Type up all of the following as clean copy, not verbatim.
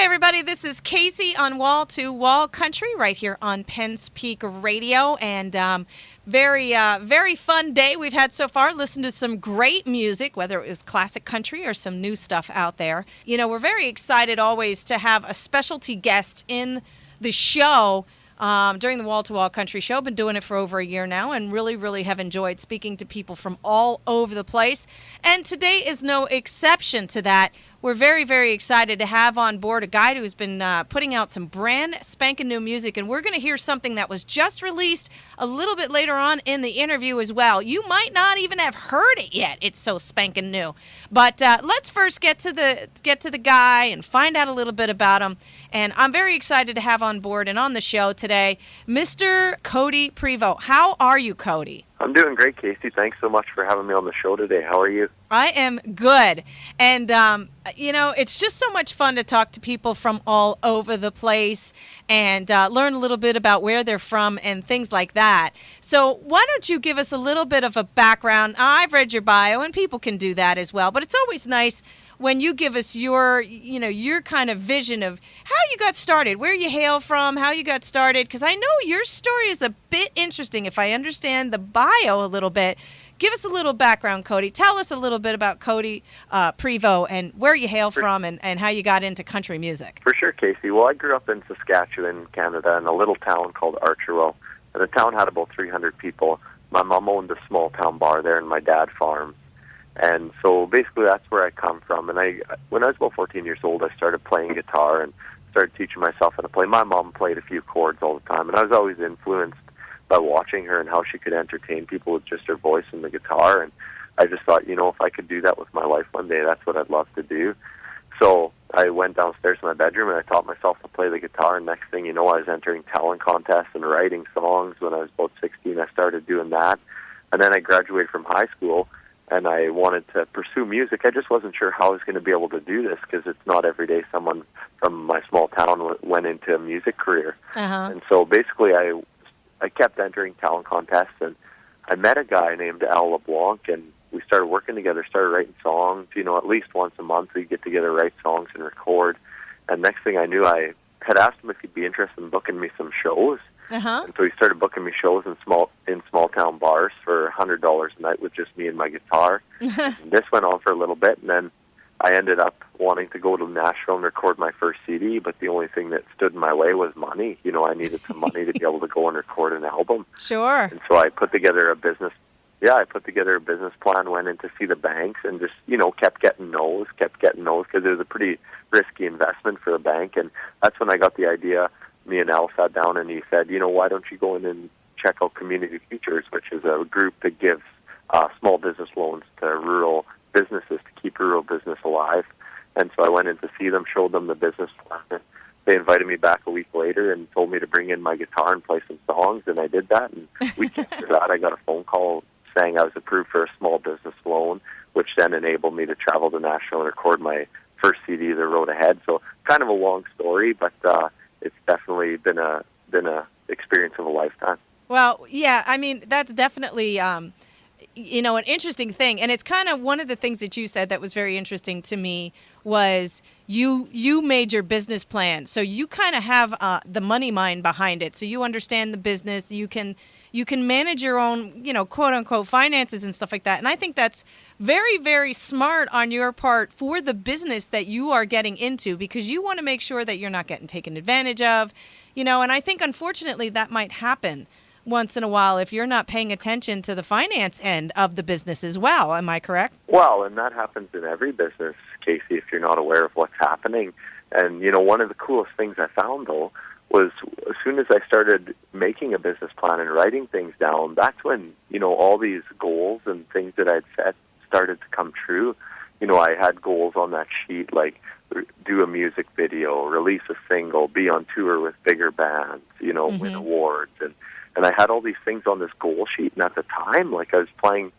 Hey, everybody, this is Casey on Wall to Wall Country right here on Penn's Peak Radio. And very fun day we've had so far. Listened to some great music, whether it was classic country or some new stuff out there. You know, we're very excited always to have a specialty guest in the show. During the Wall to Wall Country Show. Been doing it for over a year now and really have enjoyed speaking to people from all over the place. And today is no exception to that. We're very excited to have on board a guy who's been putting out some brand spanking new music. And we're going to hear something that was just released a little bit later on in the interview as well. You might not even have heard it yet. It's so spanking new. But let's first get to the guy and find out a little bit about him. And I'm very excited to have on board and on the show today, Mr. Codie Prevost. How are you, Codie? I'm doing great, Casey. Thanks so much for having me on the show today. How are you? I am good. And, it's just so much fun to talk to people from all over the place and learn a little bit about where they're from and things like that. So why don't you give us a little bit of a background? I've read your bio, and people can do that as well. But it's always nice when you give us your kind of vision of how you got started, where you hail from, how you got started, because I know your story is a bit interesting if I understand the bio a little bit. Give us a little background, Codie. Tell us a little bit about Codie Prevost and where you hail from and how you got into country music. For sure, Casey. Well, I grew up in Saskatchewan, Canada, in a little town called Archerville. And the town had about 300 people. My mom owned a small town bar there, and my dad farmed. And so basically that's where I come from. And when I was about 14 years old, I started playing guitar and started teaching myself how to play. My mom played a few chords all the time, and I was always influenced by watching her and how she could entertain people with just her voice and the guitar. And I just thought, if I could do that with my life one day, that's what I'd love to do. So I went downstairs to my bedroom and I taught myself to play the guitar. And next thing you know, I was entering talent contests and writing songs. When I was about 16, I started doing that. And then I graduated from high school and I wanted to pursue music. I just wasn't sure how I was going to be able to do this because it's not every day someone from my small town went into a music career. Uh-huh. And so basically I kept entering talent contests, and I met a guy named Al LeBlanc, and we started working together, started writing songs. At least once a month we'd get together, write songs, and record. And next thing I knew, I had asked him if he'd be interested in booking me some shows. Uh-huh. And so he started booking me shows in small town bars for $100 a night with just me and my guitar. And this went on for a little bit, and then I ended up wanting to go to Nashville and record my first CD, but the only thing that stood in my way was money. I needed some money to be able to go and record an album. Sure. And so I put together a business plan, went in to see the banks, and just, kept getting no's, because it was a pretty risky investment for the bank. And that's when I got the idea. Me and Al sat down, and he said, why don't you go in and check out Community Futures, which is a group that gives small business loans to rural businesses to keep rural business alive. And so I went in to see them, showed them the business plan. They invited me back a week later and told me to bring in my guitar and play some songs, and I did that. And weeks after that, I got a phone call saying I was approved for a small business loan, which then enabled me to travel to Nashville and record my first CD, The Road Ahead. So kind of a long story, but it's definitely been a experience of a lifetime. Well, yeah, I mean, that's definitely an interesting thing. And it's kind of one of the things that you said that was very interesting to me was you made your business plan. So you kind of have the money mind behind it. So you understand the business. You can manage your own, quote unquote finances and stuff like that. And I think that's very smart on your part for the business that you are getting into, because you want to make sure that you're not getting taken advantage of, and I think unfortunately that might happen once in a while if you're not paying attention to the finance end of the business as well. Am I correct? Well, and that happens in every business, Casey, if you're not aware of what's happening. And, one of the coolest things I found, though, was as soon as I started making a business plan and writing things down, that's when, all these goals and things that I'd set started to come true. I had goals on that sheet, like do a music video, release a single, be on tour with bigger bands, win awards. And I had all these things on this goal sheet. And at the time, like I was playing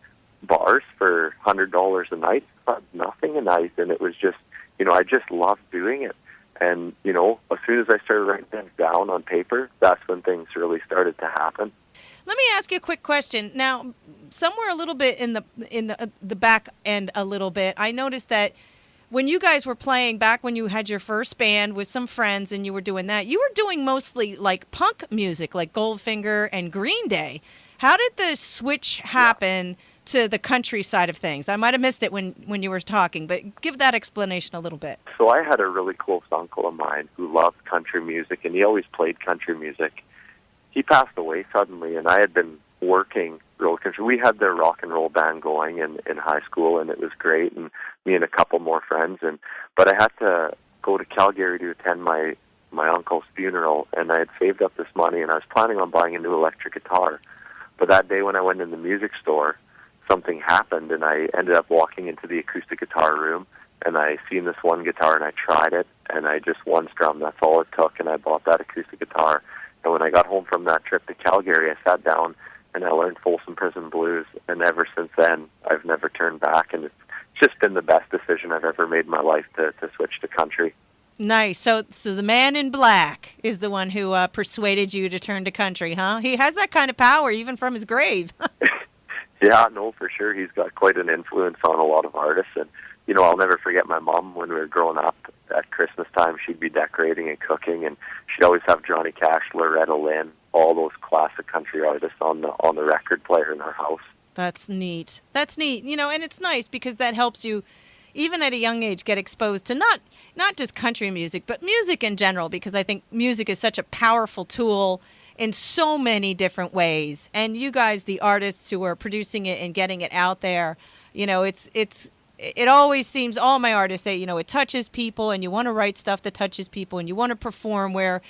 bars for $100 a night, nothing a night. And it was just, I just loved doing it. And, as soon as I started writing things down on paper, that's when things really started to happen. Let me ask you a quick question. Now, somewhere a little bit in the back end a little bit, I noticed that when you guys were playing back when you had your first band with some friends and you were doing that, you were doing mostly like punk music, like Goldfinger and Green Day. How did the switch happen to the country side of things? I might have missed it when you were talking, but give that explanation a little bit. So I had a really close uncle of mine who loved country music, and he always played country music. He passed away suddenly, and I had been working road country. We had the rock and roll band going in high school, and it was great, and me and a couple more friends. But I had to go to Calgary to attend my uncle's funeral, and I had saved up this money, and I was planning on buying a new electric guitar. But that day when I went in the music store, something happened, and I ended up walking into the acoustic guitar room, and I seen this one guitar, and I tried it, and I just one strum, that's all it took, and I bought that acoustic guitar. And when I got home from that trip to Calgary, I sat down and I learned Folsom Prison Blues, and ever since then, I've never turned back, and it's just been the best decision I've ever made in my life to switch to country. Nice. So the man in black is the one who persuaded you to turn to country, huh? He has that kind of power, even from his grave. Yeah, no, for sure. He's got quite an influence on a lot of artists, and I'll never forget my mom when we were growing up. At Christmas time, she'd be decorating and cooking, and she'd always have Johnny Cash, Loretta Lynn, all those classic country artists on the record player in our house. That's neat. That's neat. And it's nice because that helps you, even at a young age, get exposed to not just country music, but music in general, because I think music is such a powerful tool in so many different ways. And you guys, the artists who are producing it and getting it out there, it always seems, all my artists say, it touches people, and you want to write stuff that touches people, and you want to perform where,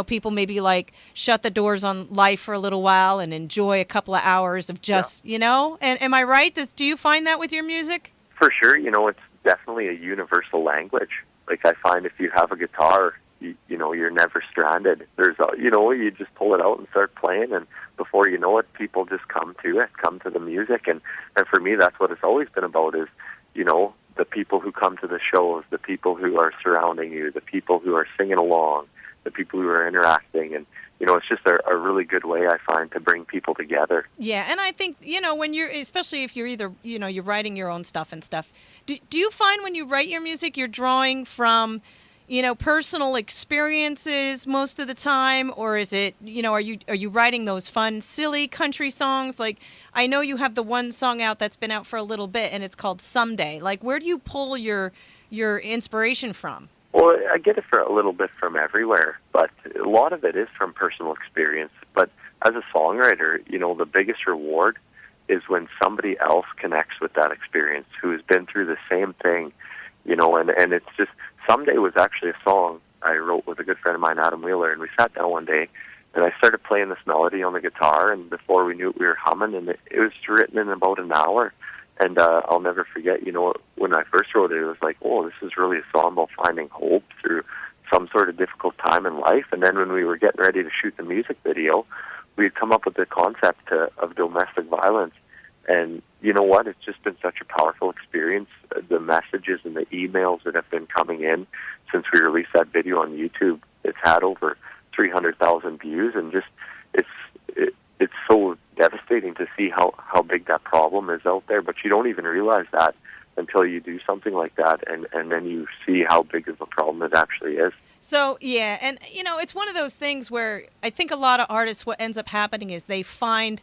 people maybe like shut the doors on life for a little while and enjoy a couple of hours of just, and am I right? Do you find that with your music? For sure. It's definitely a universal language. Like, I find if you have a guitar, you're never stranded. You just pull it out and start playing, and before you know it, people just come to the music. And for me, that's what it's always been about is, the people who come to the shows, the people who are surrounding you, the people who are singing along, the people who are interacting. And, it's just a really good way, I find, to bring people together. Yeah, and I think, when you're, especially if you're either, you're writing your own stuff and stuff, do you find when you write your music, you're drawing from, personal experiences most of the time, or is it, are you writing those fun, silly country songs? Like, I know you have the one song out that's been out for a little bit, and it's called Someday. Like, where do you pull your inspiration from? Well, I get it for a little bit from everywhere, but a lot of it is from personal experience. But as a songwriter, the biggest reward is when somebody else connects with that experience, who has been through the same thing, and it's just, Someday was actually a song I wrote with a good friend of mine, Adam Wheeler, and we sat down one day, and I started playing this melody on the guitar, and before we knew it, we were humming, and it was written in about an hour. And I'll never forget, when I first wrote it, it was like, oh, this is really a song about finding hope through some sort of difficult time in life. And then when we were getting ready to shoot the music video, we had come up with the concept of domestic violence. And you know what? It's just been such a powerful experience. The messages and the emails that have been coming in since we released that video on YouTube, it's had over 300,000 views, and just it's so devastating to see how big that problem is out there. But you don't even realize that until you do something like that, and then you see how big of a problem it actually is. So, yeah, and, it's one of those things where I think a lot of artists, what ends up happening is they find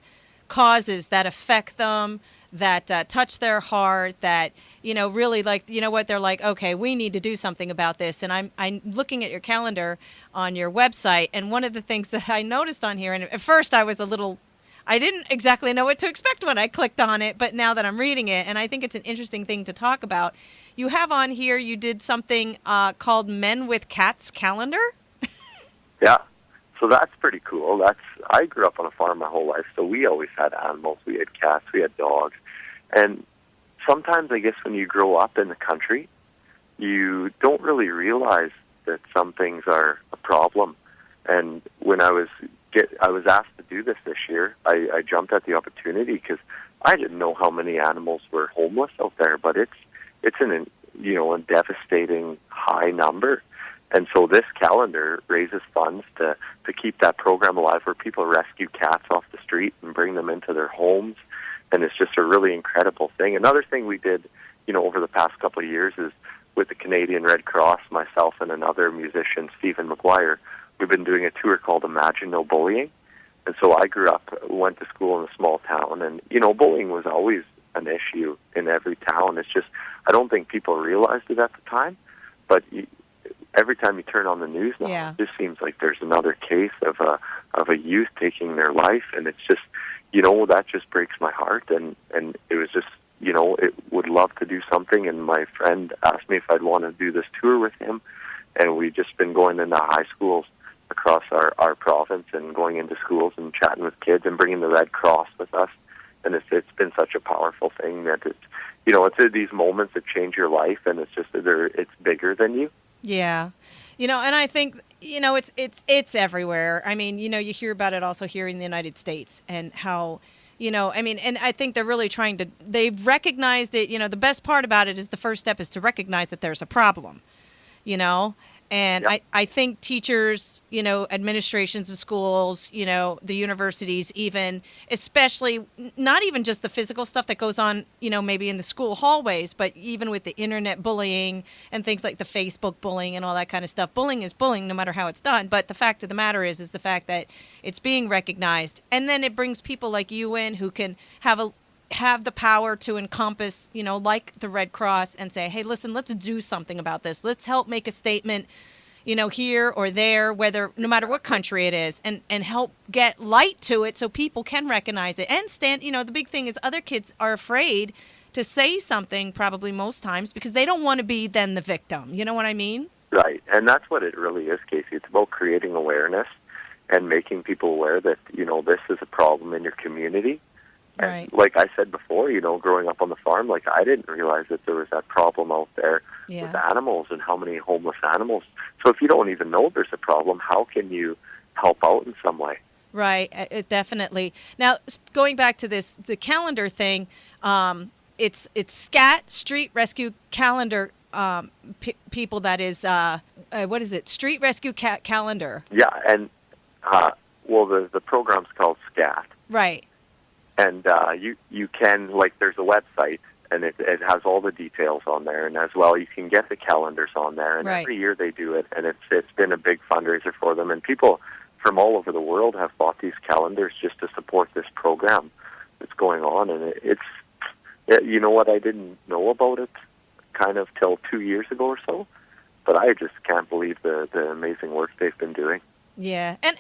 causes that affect them, that touch their heart, that, really like, what, they're like, okay, we need to do something about this. And I'm looking at your calendar on your website, and one of the things that I noticed on here, and at first I didn't exactly know what to expect when I clicked on it, but now that I'm reading it, and I think it's an interesting thing to talk about, you have on here, you did something called Men with Cats Calendar? Yeah. So that's pretty cool. I grew up on a farm my whole life, so we always had animals. We had cats, we had dogs. And sometimes, I guess, when you grow up in the country, you don't really realize that some things are a problem. And when I was asked to do this year, I jumped at the opportunity because I didn't know how many animals were homeless out there, but it's a devastating high number. And so this calendar raises funds to keep that program alive, where people rescue cats off the street and bring them into their homes. And it's just a really incredible thing. Another thing we did, over the past couple of years is with the Canadian Red Cross, myself and another musician, Stephen McGuire, we've been doing a tour called Imagine No Bullying. And so I grew up, went to school in a small town, and, bullying was always an issue in every town. It's just, I don't think people realized it at the time, but every time you turn on the news now, it just seems like there's another case of a youth taking their life, and it's just, that just breaks my heart, and it was just, it would love to do something, and my friend asked me if I'd want to do this tour with him, and we've just been going into high schools across our province and going into schools and chatting with kids and bringing the Red Cross with us, and it's been such a powerful thing that it's these moments that change your life, and it's just it's bigger than you. Yeah. And I think, it's everywhere. I mean, you hear about it also here in the United States, and how, and I think they're really they've recognized it. The best part about it is the first step is to recognize that there's a problem, And I think teachers, administrations of schools, the universities even, especially not even just the physical stuff that goes on, maybe in the school hallways, but even with the internet bullying and things like the Facebook bullying and all that kind of stuff. Bullying is bullying no matter how it's done. But the fact of the matter is the fact that it's being recognized. And then it brings people like you in who can have the power to encompass, like the Red Cross, and say, hey, listen, let's do something about this. Let's help make a statement, here or there, no matter what country it is, and help get light to it so people can recognize it and stand. The big thing is other kids are afraid to say something probably most times because they don't want to be then the victim. You know what I mean? Right. And that's what it really is, Casey. It's about creating awareness and making people aware that, this is a problem in your community. Right. And like I said before, growing up on the farm, I didn't realize that there was that problem out there with animals and how many homeless animals. So if you don't even know there's a problem, how can you help out in some way? Right, definitely. Now, going back to the calendar thing, it's SCAT, Street Rescue Calendar people. That is, what is it? Street Rescue Calendar. Yeah, and the program's called SCAT. Right. And you can, there's a website, and it has all the details on there, and as well you can get the calendars on there, and every year they do it, and it's been a big fundraiser for them, and people from all over the world have bought these calendars just to support this program that's going on, and you know what, I didn't know about it kind of till 2 years ago or so, but I just can't believe the amazing work they've been doing. Yeah, and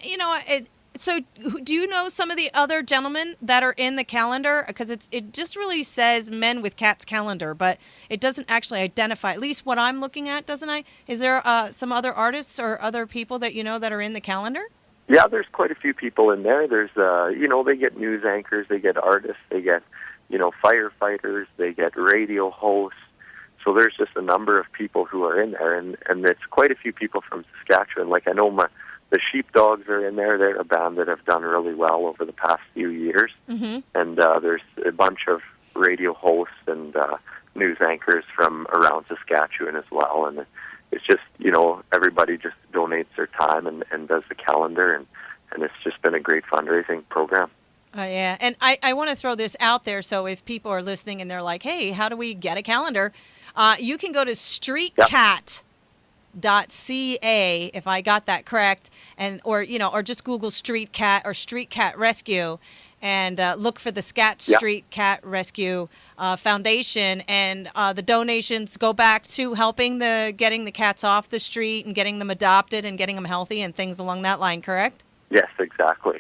so do you know some of the other gentlemen that are in the calendar? Because it just really says Men with Cats calendar, but it doesn't actually identify, at least what I'm looking at, doesn't I? Is there some other artists or other people that that are in the calendar? Yeah, there's quite a few people in there. There's, they get news anchors, they get artists, they get, firefighters, they get radio hosts. So there's just a number of people who are in there, and it's quite a few people from Saskatchewan. I know the Sheepdogs are in there. They're a band that have done really well over the past few years. Mm-hmm. And there's a bunch of radio hosts and news anchors from around Saskatchewan as well. And it's just, everybody just donates their time and does the calendar. And it's just been a great fundraising program. Yeah, and I want to throw this out there. So if people are listening and they're like, hey, how do we get a calendar? You can go to Streetcatca, if I got that correct, or just Google Street Cat or Street Cat Rescue, and look for the SCAT Street Cat Rescue Foundation, and the donations go back to helping getting the cats off the street and getting them adopted and getting them healthy and things along that line. Correct? Yes, exactly.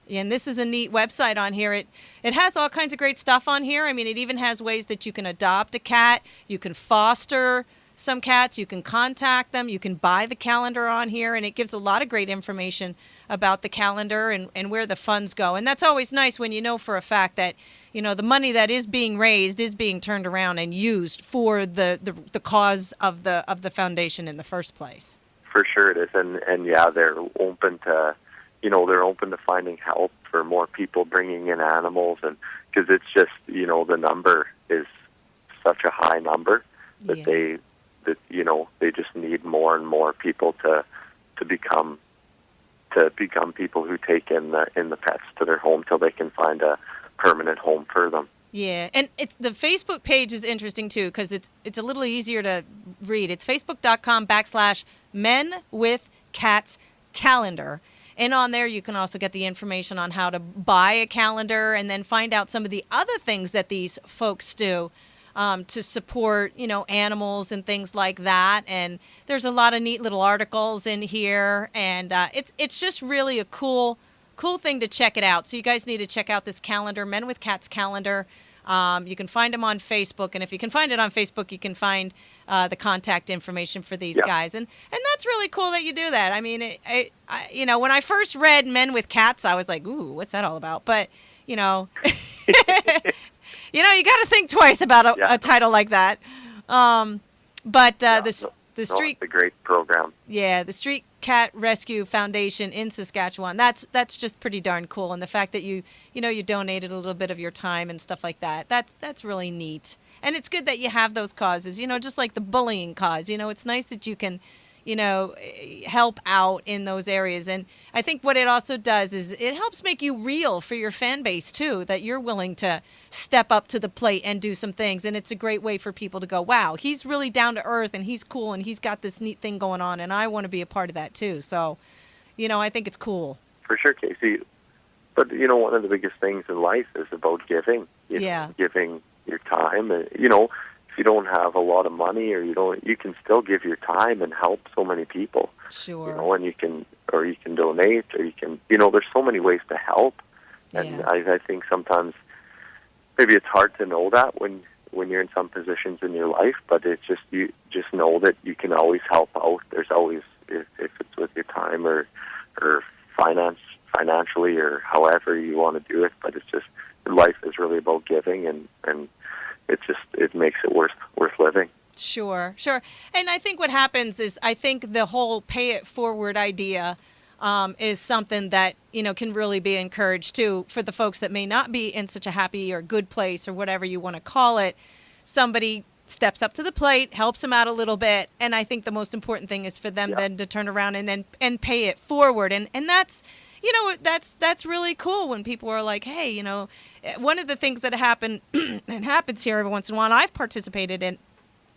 And this is a neat website on here. It has all kinds of great stuff on here. I mean, it even has ways that you can adopt a cat, you can foster some cats, you can contact them, you can buy the calendar on here, and it gives a lot of great information about the calendar and where the funds go. And that's always nice when you know for a fact that, the money that is being raised is being turned around and used for the cause of the foundation in the first place. For sure it is. And yeah, they're open to, they're open to finding help for more people bringing in animals, and because it's just, the number is such a high number that they just need more and more people to become people who take in the pets to their home till they can find a permanent home for them. Yeah, and it's the Facebook page is interesting too because it's a little easier to read. It's facebook.com/Men with Cats calendar. And on there, you can also get the information on how to buy a calendar and then find out some of the other things that these folks do to support, animals and things like that. And there's a lot of neat little articles in here, and it's just really a cool thing to check it out. So you guys need to check out this calendar, Men with Cats calendar. You can find them on Facebook, and if you can find it on Facebook, you can find the contact information for these guys, and that's really cool that you do that. I mean, when I first read Men with Cats, I was like, "Ooh, what's that all about?" But you got to think twice about a title like that. The street, it's a great program. Yeah, the Street Cat Rescue Foundation in Saskatchewan. That's just pretty darn cool, and the fact that you donated a little bit of your time and stuff like that. That's really neat. And it's good that you have those causes, just like the bullying cause. It's nice that you can, help out in those areas. And I think what it also does is it helps make you real for your fan base, too, that you're willing to step up to the plate and do some things. And it's a great way for people to go, wow, he's really down to earth and he's cool and he's got this neat thing going on. And I want to be a part of that, too. So, I think it's cool. For sure, Casey. But, one of the biggest things in life is about giving. Giving your time. If you don't have a lot of money or you can still give your time and help so many people. Sure. And you can donate, or you can, there's so many ways to help. And I think sometimes maybe it's hard to know that when you're in some positions in your life, but it's just, you just know that you can always help out. There's always, if it's with your time or financially or however you want to do it, but it's just, life is really about giving, and it makes it worth living. Sure. And I think what happens is I think the whole pay it forward idea is something that, can really be encouraged too for the folks that may not be in such a happy or good place or whatever you want to call it. Somebody steps up to the plate, helps them out a little bit, and I think the most important thing is for them then to turn around and pay it forward. And that's that's really cool when people are like, hey, one of the things that happen and happens here every once in a while, I've participated in,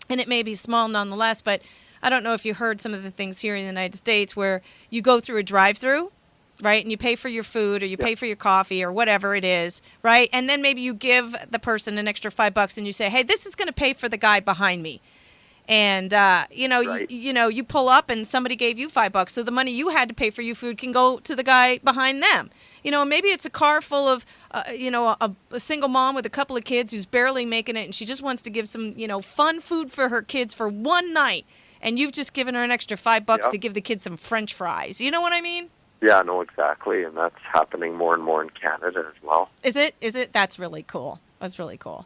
and it may be small nonetheless, but I don't know if you heard some of the things here in the United States where you go through a drive-through, right, and you pay for your food or you pay for your coffee or whatever it is, right, and then maybe you give the person an extra $5 and you say, hey, this is going to pay for the guy behind me. And, you pull up and somebody gave you $5. So the money you had to pay for your food can go to the guy behind them. Maybe it's a car full of, a single mom with a couple of kids who's barely making it. And she just wants to give some, fun food for her kids for one night. And you've just given her an extra $5 to give the kids some French fries. You know what I mean? Yeah, no, exactly. And that's happening more and more in Canada as well. Is it? That's really cool. That's really cool.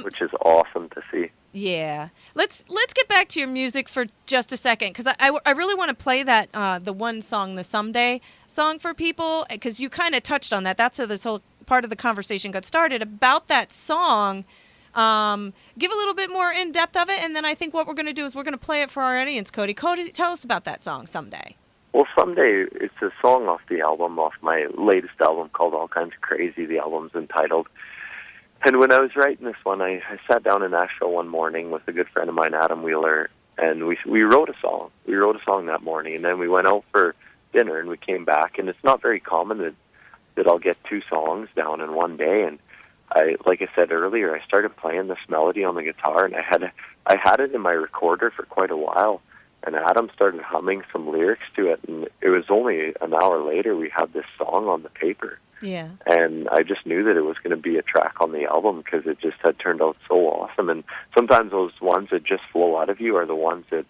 Which is awesome to see. Yeah. Let's get back to your music for just a second, because I really want to play that the one song, the Someday song for people, because you kind of touched on that. That's how this whole part of the conversation got started about that song. Give a little bit more in depth of it, and then I think what we're going to do is we're going to play it for our audience. Codie, tell us about that song, Someday. Well, Someday, it's a song off my latest album called All Kinds of Crazy. The album's entitled. And when I was writing this one, I sat down in Nashville one morning with a good friend of mine, Adam Wheeler, and we wrote a song. We wrote a song that morning, and then we went out for dinner, and we came back. And it's not very common that I'll get two songs down in one day. And like I said earlier, I started playing this melody on the guitar, and I had it in my recorder for quite a while. And Adam started humming some lyrics to it, and it was only an hour later we had this song on the paper. Yeah. And I just knew that it was going to be a track on the album because it just had turned out so awesome. And sometimes those ones that just flow out of you are the ones that,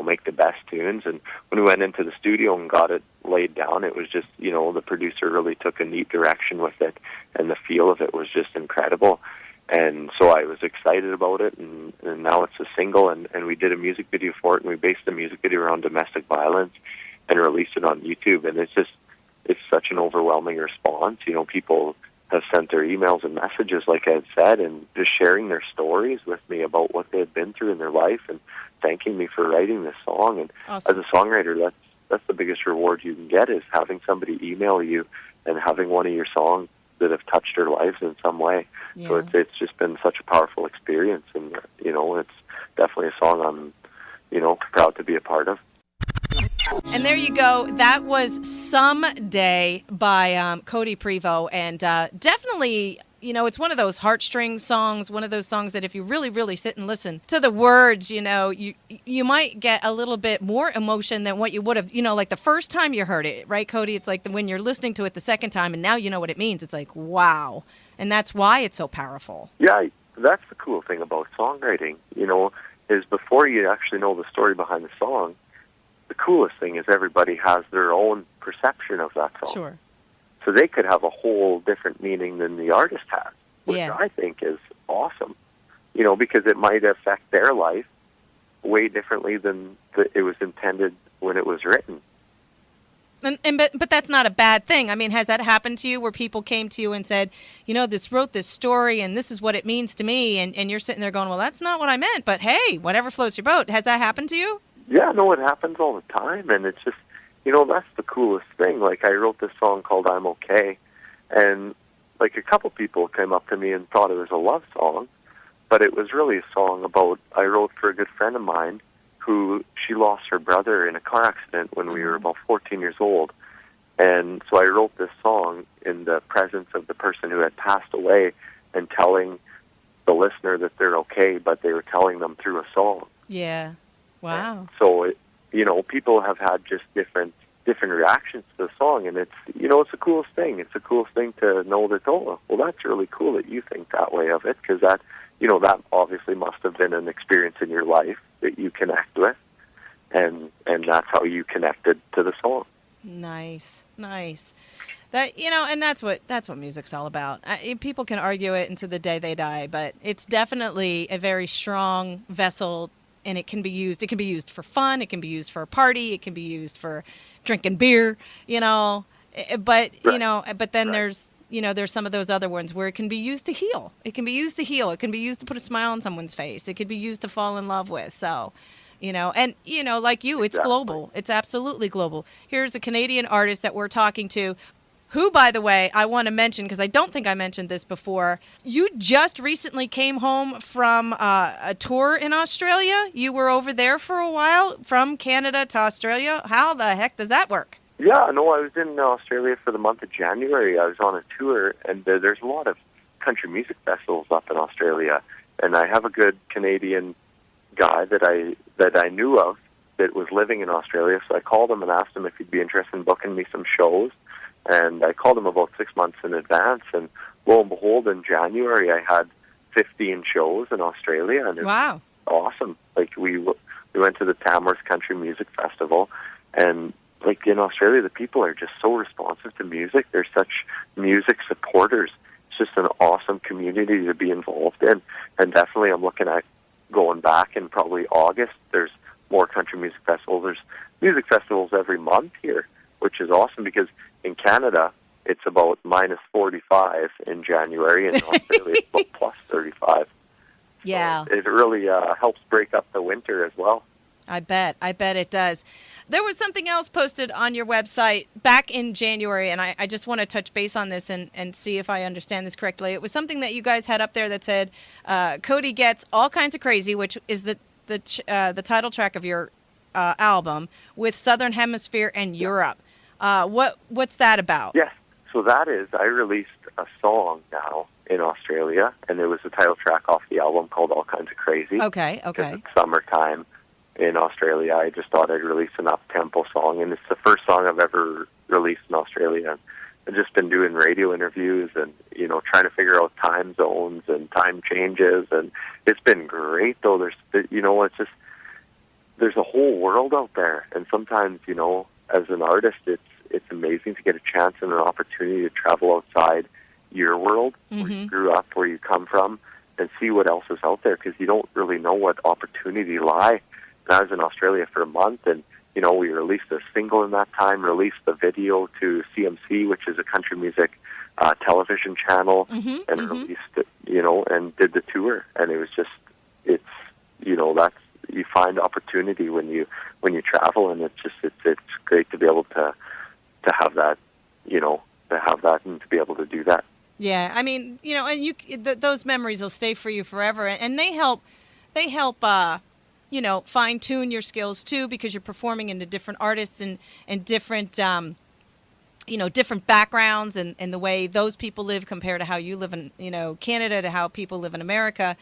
make the best tunes. And when we went into the studio and got it laid down, it was just, the producer really took a neat direction with it, and the feel of it was just incredible. And so I was excited about it, and now it's a single, and we did a music video for it, and we based the music video around domestic violence and released it on YouTube. And it's such an overwhelming response. People have sent their emails and messages, like I had said, and just sharing their stories with me about what they had been through in their life and thanking me for writing this song. And awesome. As a songwriter, that's the biggest reward you can get, is having somebody email you and having one of your songs that have touched their lives in some way. Yeah. So it's just been such a powerful experience, and it's definitely a song I'm proud to be a part of. And there you go. That was Someday by Codie Prevost. And definitely, it's one of those heartstring songs, one of those songs that if you really, really sit and listen to the words, you might get a little bit more emotion than what you would have, like the first time you heard it, right, Codie? It's like when you're listening to it the second time and now you know what it means. It's like, wow. And that's why it's so powerful. Yeah, that's the cool thing about songwriting, is before you actually know the story behind the song, the coolest thing is everybody has their own perception of that song. Sure. So they could have a whole different meaning than the artist has, which Yeah. I think is awesome, because it might affect their life way differently than it was intended when it was written. But that's not a bad thing. I mean, has that happened to you where people came to you and said, wrote this story and this is what it means to me, and you're sitting there going, well, that's not what I meant, but hey, whatever floats your boat. Has that happened to you? Yeah, no, it happens all the time, and it's just, that's the coolest thing. Like, I wrote this song called I'm Okay, and, like, a couple people came up to me and thought it was a love song, but it was really a song I wrote for a good friend of mine who, she lost her brother in a car accident when we were about 14 years old, and so I wrote this song in the presence of the person who had passed away and telling the listener that they're okay, but they were telling them through a song. Yeah. Wow. And so, people have had just different reactions to the song, and it's the coolest thing. It's the coolest thing to know that, well, that's really cool that you think that way of it, because that, that obviously must have been an experience in your life that you connect with, and that's how you connected to the song. Nice. That and that's what music's all about. People can argue it into the day they die, but it's definitely a very strong vessel. And it can be used. It can be used for fun. It can be used for a party. It can be used for drinking beer. But Right. But then Right. there's some of those other ones where it can be used to heal. It can be used to heal. It can be used to put a smile on someone's face. It could be used to fall in love with. So, like you, it's Exactly. global. It's absolutely global. Here's a Canadian artist that we're talking to, who, by the way, I want to mention, because I don't think I mentioned this before. You just recently came home from a tour in Australia. You were over there for a while, from Canada to Australia. How the heck does that work? Yeah, no, I was in Australia for the month of January. I was on a tour, and there's a lot of country music festivals up in Australia, and I have a good Canadian guy that I knew of that was living in Australia, so I called him and asked him if he'd be interested in booking me some shows. And I called him about 6 months in advance, and lo and behold, in January I had 15 shows in Australia, and it was awesome. Like, we went to the Tamworth Country Music Festival, and like in Australia, the people are just so responsive to music. They're such music supporters. It's just an awesome community to be involved in, and definitely I'm looking at going back in probably August. There's more country music festivals. There's music festivals every month here, which is awesome because in Canada, it's about minus 45 in January, and in Australia, it's about plus 35. Yeah. So it really helps break up the winter as well. I bet it does. There was something else posted on your website back in January, and I just want to touch base on this and see if I understand this correctly. It was something that you guys had up there that said, Codie Gets All Kinds of Crazy, which is the title track of your album, with Southern Hemisphere and Europe. What's that about? Yes. So that is, I released a song now in Australia, and it was the title track off the album called All Kinds of Crazy. Okay. Because it's summertime in Australia. I just thought I'd release an up-tempo song, and it's the first song I've ever released in Australia. I've just been doing radio interviews and, trying to figure out time zones and time changes, and it's been great, though. It's just, there's a whole world out there, and sometimes, as an artist, it's amazing to get a chance and an opportunity to travel outside your world, where you grew up, where you come from, and see what else is out there, because you don't really know what opportunity lie. And I was in Australia for a month, and we released a single in that time, released the video to CMC, which is a country music television channel, and released it, and did the tour. And it was just, that's, you find opportunity when you travel, and it's great to be able to have that, to have that and to be able to do that. Yeah, I mean, and those memories will stay for you forever, and they help fine tune your skills too, because you're performing into different artists and different different backgrounds, and the way those people live compared to how you live in Canada, to how people live in America.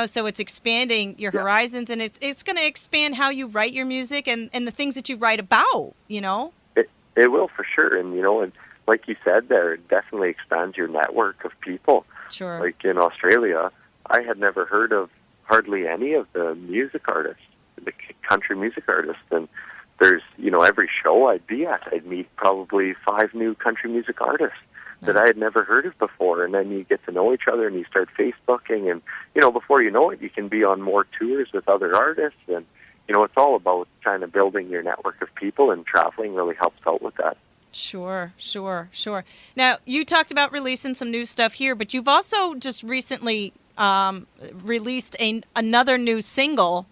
So it's expanding your horizons, and it's going to expand how you write your music and the things that you write about. It will, for sure. And like you said there, it definitely expands your network of people. Sure. Like in Australia, I had never heard of hardly any of the music artists, the country music artists. And there's, every show I'd be at, I'd meet probably 5 new country music artists that I had never heard of before. And then you get to know each other, and you start Facebooking, and, before you know it, you can be on more tours with other artists. And, it's all about kind of building your network of people, and traveling really helps out with that. Sure. Now, you talked about releasing some new stuff here, but you've also just recently released another new single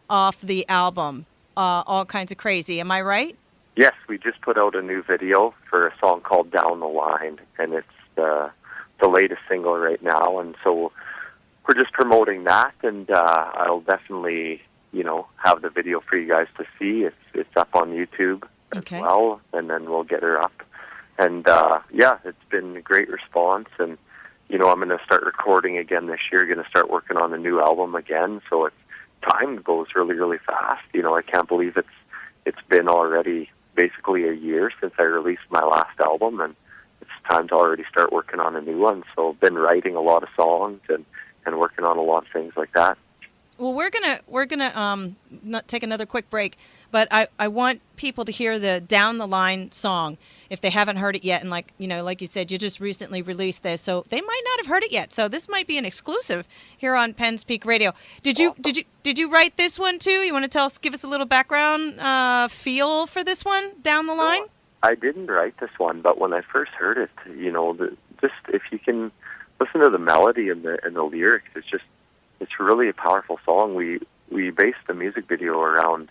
off the album, All Kinds of Crazy. Am I right? Yes, we just put out a new video for a song called Down the Line, and it's the latest single right now. And so we're just promoting that, and I'll definitely, have the video for you guys to see. It's up on YouTube as well, and then we'll get her up. And it's been a great response, and I'm going to start recording again this year. Going to start working on a new album again. So time goes really, really fast. I can't believe it's been already basically a year since I released my last album, and it's time to already start working on a new one. So I've been writing a lot of songs and working on a lot of things like that. Well, we're gonna not take another quick break, but I want people to hear the Down the Line song if they haven't heard it yet. And like you said, you just recently released this, so they might not have heard it yet. So this might be an exclusive here on Penns Peak Radio. Did you write this one too? You want to give us a little background feel for this one, Down the Line? No, I didn't write this one, but when I first heard it, just if you can listen to the melody and the lyrics, it's really a powerful song. We based the music video around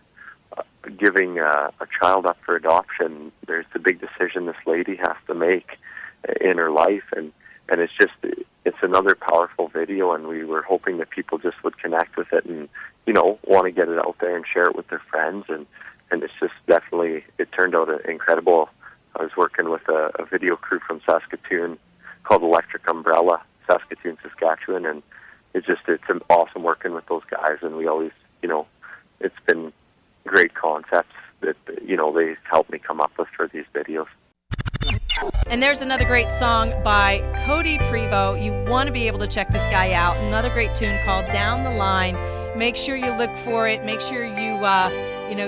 giving a child up for adoption. There's a big decision this lady has to make in her life, and it's another powerful video, and we were hoping that people just would connect with it and want to get it out there and share it with their friends, and it's just definitely, it turned out incredible. I was working with a video crew from Saskatoon called Electric Umbrella, Saskatoon, Saskatchewan, and it's awesome working with those guys, and we always, it's been great concepts that, they helped me come up with for these videos. And there's another great song by Codie Prevost. You want to be able to check this guy out. Another great tune called Down the Line. Make sure you look for it. Make sure you,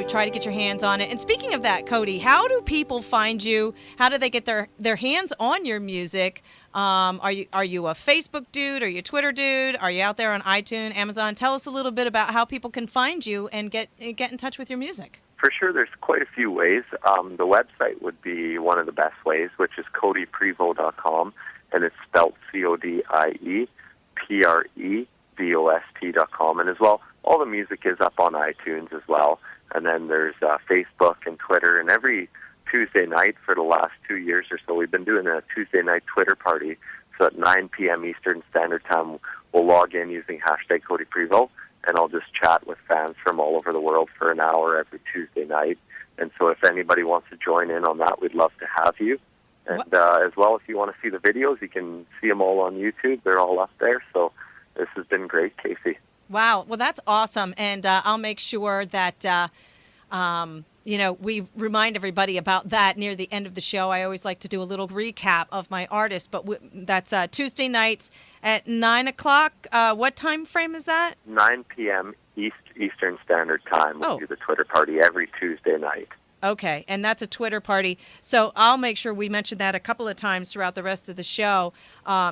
try to get your hands on it. And speaking of that, Codie, how do people find you? How do they get their hands on your music? Are you a Facebook dude? Are you a Twitter dude? Are you out there on iTunes, Amazon? Tell us a little bit about how people can find you and get in touch with your music. For sure, there's quite a few ways. The website would be one of the best ways, which is CodiePrevost.com, and it's spelled CodiePrevost.com. And as well, all the music is up on iTunes as well. And then there's Facebook and Twitter, and every Tuesday night for the last 2 years or so, we've been doing a Tuesday night Twitter party. So at 9 p.m. Eastern Standard Time, we'll log in using hashtag Codie Prevost, and I'll just chat with fans from all over the world for an hour every Tuesday night. And so if anybody wants to join in on that, we'd love to have you. And as well, if you want to see the videos, you can see them all on YouTube. They're all up there. So this has been great, Casey. Wow. Well, that's awesome. And I'll make sure that we remind everybody about that near the end of the show. I always like to do a little recap of my artists, but that's Tuesday nights at 9 o'clock. What time frame is that? 9 p.m. Eastern Standard Time. We'll do the Twitter party every Tuesday night. Okay, and that's a Twitter party. So I'll make sure we mention that a couple of times throughout the rest of the show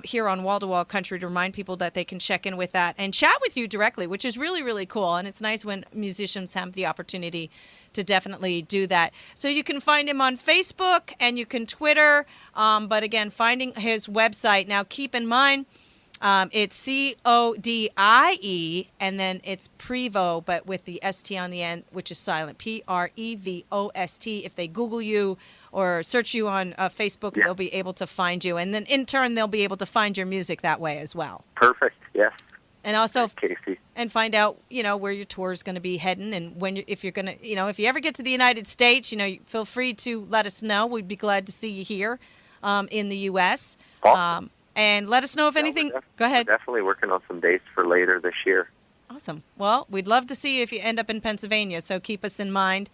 here on Wall to Wall Country to remind people that they can check in with that and chat with you directly, which is really, really cool. And it's nice when musicians have the opportunity to definitely do that. So you can find him on Facebook and you can Twitter. But again, finding his website. Now, keep in mind, It's Codie, and then it's Prevost, but with the ST on the end, which is silent. Prevost. If they Google you or search you on Facebook, Yeah. they'll be able to find you. And then in turn, they'll be able to find your music that way as well. Perfect. Yes. And also, Casey. and find out, where your tour is going to be heading, and if you're going to, if you ever get to the United States, feel free to let us know. We'd be glad to see you here in the U.S. Awesome. And let us know if anything. Go ahead. We're definitely working on some dates for later this year. Awesome. Well, we'd love to see you if you end up in Pennsylvania, so keep us in mind.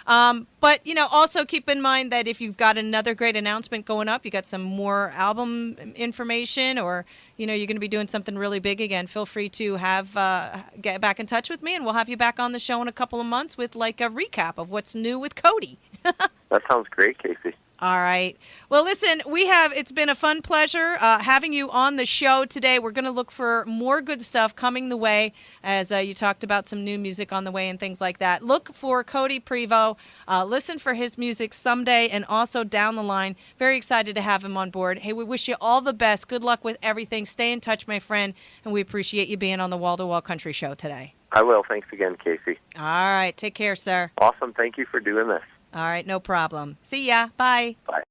But, also keep in mind that if you've got another great announcement going up, you got some more album information, or, you're going to be doing something really big again, feel free to get back in touch with me, and we'll have you back on the show in a couple of months with, like, a recap of what's new with Codie. That sounds great, Casey. All right. Well, listen, it's been a fun pleasure having you on the show today. We're going to look for more good stuff coming the way, as you talked about some new music on the way and things like that. Look for Codie Prevost. Listen for his music someday and also down the line. Very excited to have him on board. Hey, we wish you all the best. Good luck with everything. Stay in touch, my friend, and we appreciate you being on the Wall to Wall Country Show today. I will. Thanks again, Casey. All right. Take care, sir. Awesome. Thank you for doing this. All right. No problem. See ya. Bye. Bye.